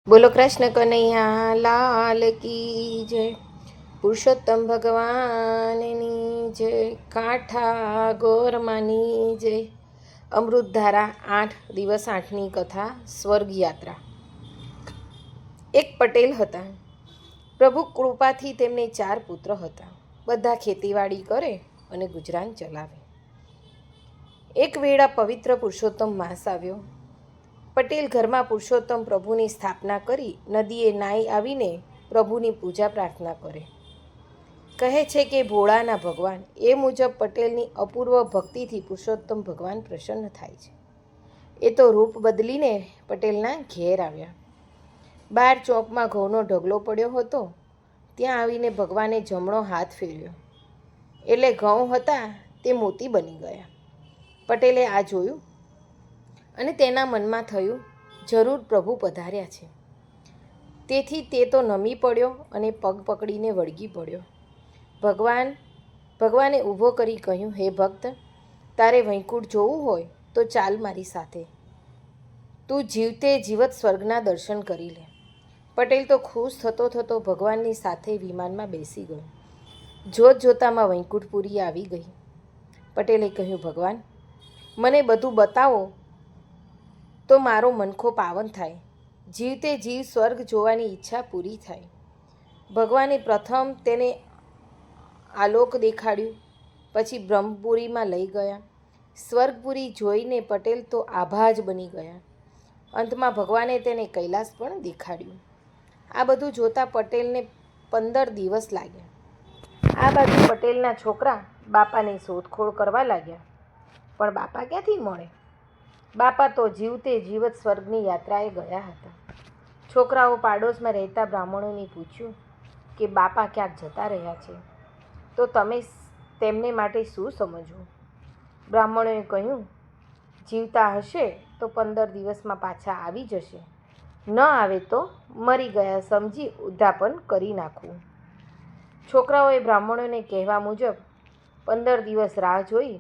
બોલો કૃષ્ણ કનૈયા લાલ કી જય. પુરુષોત્તમ ભગવાનની જય. કાંઠા ગોરમાની જય. અમૃતધારા 8 દિવસ 8ની કથા સ્વર્ગ યાત્રા. એક પટેલ હતા. પ્રભુ કૃપાથી તેમને 4 પુત્ર હતા. બધા ખેતીવાડી કરે અને ગુજરાન ચલાવે. એક વેળા પવિત્ર પુરુષોત્તમ માસ આવ્યો. પટેલ ઘરમાં પુરુષોત્તમ પ્રભુની સ્થાપના કરી નદીએ નાહી આવીને પ્રભુની પૂજા પ્રાર્થના કરે. કહે છે કે ભોળાના ભગવાન એ મુજબ પટેલની અપૂર્વ ભક્તિથી પુરુષોત્તમ ભગવાન પ્રસન્ન થાય છે. એ તો રૂપ બદલીને પટેલના ઘેર આવ્યા. બહાર ચોકમાં ઘઉંનો ઢગલો પડ્યો હતો. ત્યાં આવીને ભગવાને જમણો હાથ ફેરવ્યો એટલે ઘઉં હતા તે મોતી બની ગયા. પટેલે આ જોયું અને તેના મનમાં થયું, જરૂર પ્રભુ પધાર્યા છે. તેથી તે તો નમી પડ્યો અને પગ પકડીને વળગી પડ્યો. ભગવાને ઊભો કરી કહ્યું, હે ભક્ત, તારે વૈકુંઠ જોવું હોય તો ચાલ મારી સાથે. તું જીવતે જીવત સ્વર્ગના દર્શન કરી લે. પટેલ તો ખુશ થતો થતો ભગવાનની સાથે વિમાનમાં બેસી ગયો. જોત જોતામાં વૈકુંઠપુરી આવી ગઈ. પટેલે કહ્યું, ભગવાન, મને બધું બતાવો તો મારો મનખો પાવન થાય, જીવતે જીવ સ્વર્ગ જોવાની ઈચ્છા પૂરી થાય. ભગવાને પ્રથમ તેને આલોક દેખાડ્યું, પછી બ્રહ્મપુરીમાં લઈ ગયા. સ્વર્ગપુરી જોઈને પટેલ તો આભા જ બની ગયા. અંતમાં ભગવાને તેને કૈલાસ પણ દેખાડ્યું. આ બધું જોતાં પટેલને 15 દિવસ લાગ્યા. આ બાજુ પટેલના છોકરા બાપાની શોધખોળ કરવા લાગ્યા, પણ બાપા ક્યાંથી મળે? બાપા તો જીવતે જીવત સ્વર્ગની યાત્રાએ ગયા હતા. છોકરાઓ પાડોશમાં રહેતા બ્રાહ્મણોને પૂછ્યું કે બાપા ક્યાંક જતા રહ્યા છે, તો તમે તેમને માટે શું સમજવું? બ્રાહ્મણોએ કહ્યું, જીવતા હશે તો 15 દિવસમાં પાછા આવી જશે, ન આવે તો મરી ગયા સમજી ઉદ્યાપન કરી નાખવું. છોકરાઓએ બ્રાહ્મણોને કહેવા મુજબ 15 દિવસ રાહ જોઈ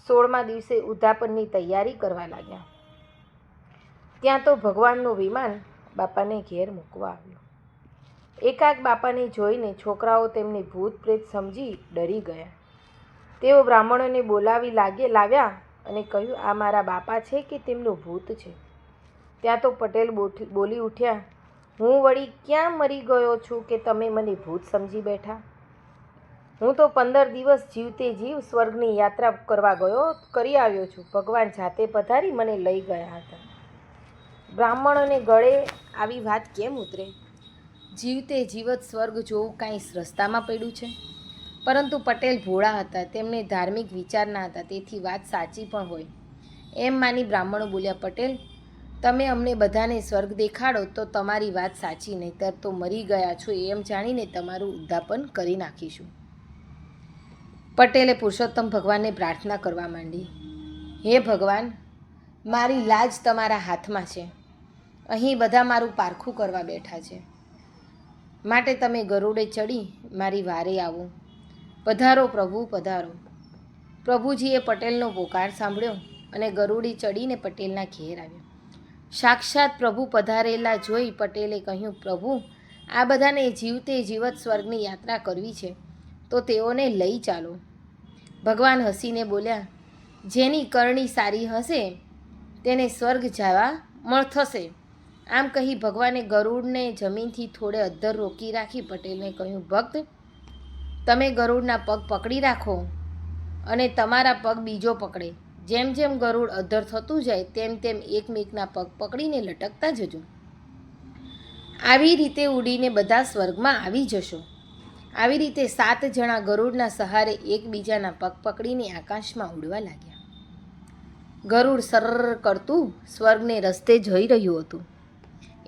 16મા દિવસે ઉદ્યાપનની તૈયારી કરવા લાગ્યા. ત્યાં તો ભગવાનનું વિમાન બાપાને ઘેર મૂકવા આવ્યું. એકાક બાપાને જોઈને છોકરાઓ તેમને ભૂત પ્રેત સમજી ડરી ગયા. તેઓ બ્રાહ્મણોને બોલાવી લાવ્યા અને કહ્યું, આ મારા બાપા છે કે તેમનું ભૂત છે? ત્યાં તો પટેલ બોલી ઉઠ્યા, હું વળી ક્યાં મરી ગયો છું કે તમે મને ભૂત સમજી બેઠા? હું તો 15 દિવસ જીવતે જીવ સ્વર્ગની યાત્રા કરી આવ્યો છું. ભગવાન જાતે પધારી મને લઈ ગયા હતા. બ્રાહ્મણોને ગળે આવી વાત કેમ ઉતરે? જીવતે જીવત સ્વર્ગ જોવું કાંઈ રસ્તામાં પડ્યું છે? પરંતુ પટેલ ભોળા હતા, તેમને ધાર્મિક વિચારના હતા, તેથી વાત સાચી પણ હોય એમ માની બ્રાહ્મણો બોલ્યા, પટેલ, તમે અમને બધાને સ્વર્ગ દેખાડો તો તમારી વાત સાચી, નહીંતર તો મરી ગયા છો એમ જાણીને તમારું ઉદ્યાપન કરી નાખીશું. પટેલે પુરુષોત્તમ ભગવાનને પ્રાર્થના કરવા માંડી, હે ભગવાન, મારી લાજ તમારા હાથમાં છે. અહીં બધા મારું પારખું કરવા બેઠા છે, માટે તમે ગરુડે ચડી મારી વારે આવો. પધારો પ્રભુ, પધારો. પ્રભુજીએ પટેલનો પોકાર સાંભળ્યો અને ગરુડી ચડીને પટેલના ઘેર આવ્યો. સાક્ષાત પ્રભુ પધારેલા જોઈ પટેલે કહ્યું, પ્રભુ, આ બધાને જીવતે જીવત સ્વર્ગની યાત્રા કરવી છે તો તેઓને લઈ ચાલો. ભગવાન હસીને બોલ્યા, જેની કરણી સારી હશે તેને સ્વર્ગ જવા થશે. આમ કહી ભગવાને ગરુડને જમીનથી થોડે અદ્ધર રોકી રાખી પટેલને કહ્યું, ભક્ત, તમે ગરુડના પગ પકડી રાખો અને તમારા પગ બીજો પકડે. જેમ જેમ ગરુડ અદ્ધર થતું જાય તેમ તેમ એકમેકના પગ પકડીને લટકતા જજો. આવી રીતે ઉડીને બધા સ્વર્ગમાં આવી જશો. આવી રીતે 7 જણા ગરુડના સહારે એકબીજાના પગ પકડીને આકાશમાં ઉડવા લાગ્યા. ગરુડ સરર કરતું સ્વર્ગને રસ્તે જઈ રહ્યું હતું.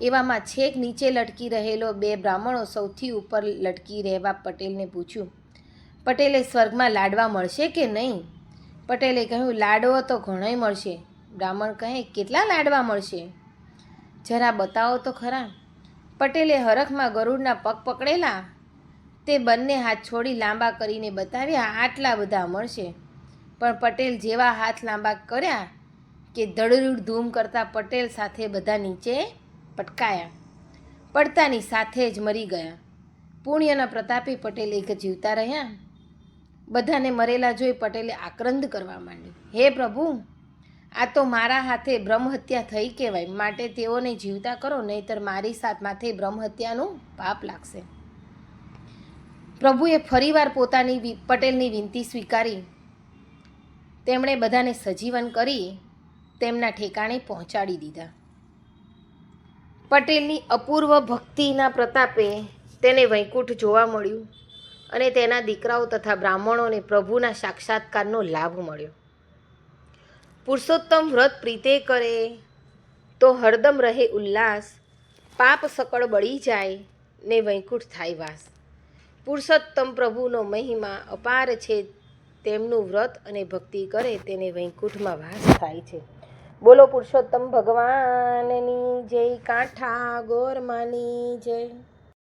એવામાં છેક નીચે લટકી રહેલો 2 બ્રાહ્મણો સૌથી ઉપર લટકી રહેવા પટેલને પૂછ્યું, પટેલે સ્વર્ગમાં લાડવા મળશે કે નહીં? પટેલે કહ્યું, લાડવો તો ઘણોય મળશે. બ્રાહ્મણ કહે, કેટલા લાડવા મળશે? જરા બતાવો તો ખરા. પટેલે હરખમાં ગરુડના પગ પકડેલા તે બંને હાથ છોડી લાંબા કરીને બતાવ્યા, આટલા બધા મળશે. પણ પટેલ જેવા હાથ લાંબા કર્યા કે ધડધડ ધૂમ કરતા પટેલ સાથે બધા નીચે પટકાયા. પડતાની સાથે જ મરી ગયા. પુણ્યના પ્રતાપે પટેલ એક જીવતા રહ્યા. બધાને મરેલા જોઈ પટેલે આક્રંદ કરવા માંડ્યો, હે પ્રભુ, આ તો મારા હાથે બ્રહ્મહત્યા થઈ કહેવાય, માટે તેઓને જીવતા કરો, નહીંતર મારી માથે બ્રહ્મહત્યાનું પાપ લાગશે. પ્રભુએ ફરીવાર પોતાની પટેલની વિનંતી સ્વીકારી. તેમણે બધાને સજીવન કરી તેમના ઠેકાણે પહોંચાડી દીધા. પટેલની અપૂર્વ ભક્તિના પ્રતાપે તેને વૈકુંઠ જોવા મળ્યું અને તેના દીકરાઓ તથા બ્રાહ્મણોને પ્રભુના સાક્ષાત્કારનો લાભ મળ્યો. પુરુષોત્તમ વ્રત પ્રીતે કરે તો હરદમ રહે ઉલ્લાસ, પાપ સકળ બળી જાય ને વૈકુંઠ થાય વાસ. પુરુષોત્તમ પ્રભુનો મહિમા અપાર છે, તેમનું વ્રત અને ભક્તિ કરે તેને વૈકુંઠમાં વાસ થાય છે. બોલો પુરુષોત્તમ ભગવાનની જય, કાંઠા ગોરમાની જય.